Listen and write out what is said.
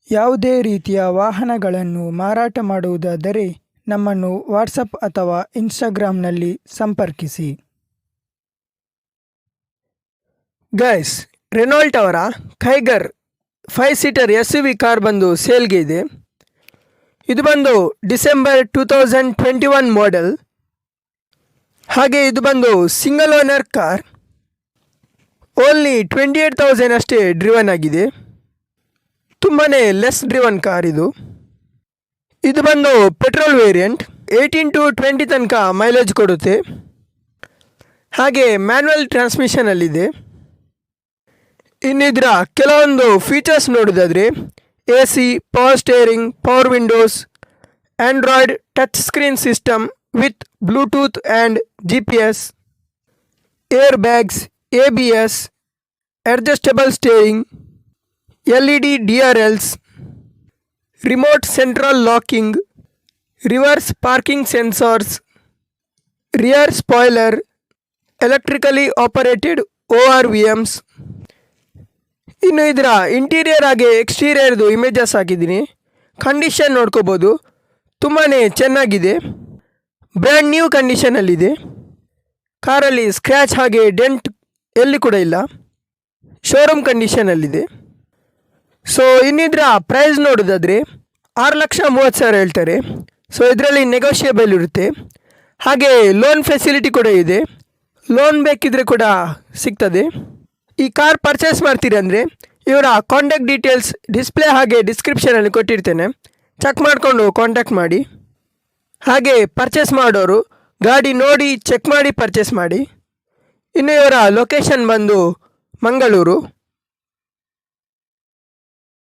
ಯಾವುದೇ ರೀತಿಯ ವಾಹನಗಳನ್ನು ಮಾರಾಟ ಮಾಡುವುದಾದರೆ ನಮ್ಮನ್ನು ವಾಟ್ಸಪ್ ಅಥವಾ ಇನ್ಸ್ಟಾಗ್ರಾಂನಲ್ಲಿ ಸಂಪರ್ಕಿಸಿ. ಗೈಸ್, ರೆನಾಲ್ಟ್ ಅವರ ಕೈಗರ್ 5 ಸೀಟರ್ SUV ಕಾರ್ ಬಂದು ಸೇಲ್ಗೆ ಇದೆ. ಇದು ಬಂದು ಡಿಸೆಂಬರ್ 2021 ಮಾಡೆಲ್. ಹಾಗೆ ಇದು ಬಂದು ಸಿಂಗಲ್ ಓನರ್ ಕಾರ್. ಓನ್ಲಿ 28,000 ಅಷ್ಟೇ ಡ್ರಿವನ್ ಆಗಿದೆ. ತುಂಬಾ ಲೆಸ್ ಡ್ರಿವನ್ ಕಾರ್ ಇದು. ಇದು ಬಂದು ಪೆಟ್ರೋಲ್ ವೇರಿಯಂಟ್. 18 to 20 ತನಕ ಮೈಲೇಜ್ ಕೊಡುತ್ತೆ. ಹಾಗೆ ಮ್ಯಾನ್ಯುವಲ್ ಟ್ರಾನ್ಸ್ಮಿಷನಲ್ಲಿದೆ. ಇನ್ನಿದ್ರ ಕೆಲವೊಂದು ಫೀಚರ್ಸ್ ನೋಡೋದಾದರೆ AC, power steering, power windows, Android touch screen system with Bluetooth and GPS, air bags, ABS, adjustable steering, LED DRLs, remote central locking, reverse parking sensors, rear spoiler, electrically operated ORVMs. ಇನ್ನು ಇದರ interior ಹಾಗೆ ಎಕ್ಸ್ಟೀರಿಯರ್ದು images ಹಾಕಿದ್ದೀನಿ. Condition ನೋಡ್ಕೋಬೋದು, ತುಂಬಾ ಚೆನ್ನಾಗಿದೆ. Brand new ಕಂಡೀಷನಲ್ಲಿದೆ. ಕಾರಲ್ಲಿ scratch ಹಾಗೆ ಡೆಂಟ್ ಎಲ್ಲಿ ಕೂಡ ಇಲ್ಲ. ಶೋರೂಮ್ ಕಂಡೀಷನಲ್ಲಿದೆ. ಸೊ ಇನ್ನಿದ್ರ ಪ್ರೈಸ್ ನೋಡೋದಾದರೆ 6,30,000 ಹೇಳ್ತಾರೆ. ಸೊ ಇದರಲ್ಲಿ ನೆಗೋಷಿಯೇಬಲ್ ಇರುತ್ತೆ. ಹಾಗೆ ಲೋನ್ ಫೆಸಿಲಿಟಿ ಕೂಡ ಇದೆ. ಲೋನ್ ಬೇಕಿದ್ರೆ ಕೂಡ ಸಿಗ್ತದೆ. ಈ ಕಾರ್ ಪರ್ಚೇಸ್ ಮಾಡ್ತೀರಿ ಅಂದರೆ ಇವರ ಕಾಂಟ್ಯಾಕ್ಟ್ ಡೀಟೇಲ್ಸ್ ಡಿಸ್ಪ್ಲೇ ಹಾಗೆ ಡಿಸ್ಕ್ರಿಪ್ಷನಲ್ಲಿ ಕೊಟ್ಟಿರ್ತೇನೆ. ಚೆಕ್ ಮಾಡಿಕೊಂಡು ಕಾಂಟ್ಯಾಕ್ಟ್ ಮಾಡಿ. ಹಾಗೆ ಪರ್ಚೇಸ್ ಮಾಡೋರು ಗಾಡಿ ನೋಡಿ ಚೆಕ್ ಮಾಡಿ ಪರ್ಚೇಸ್ ಮಾಡಿ. ಇನ್ನು ಇವರ ಲೊಕೇಶನ್ ಬಂದು ಮಂಗಳೂರು.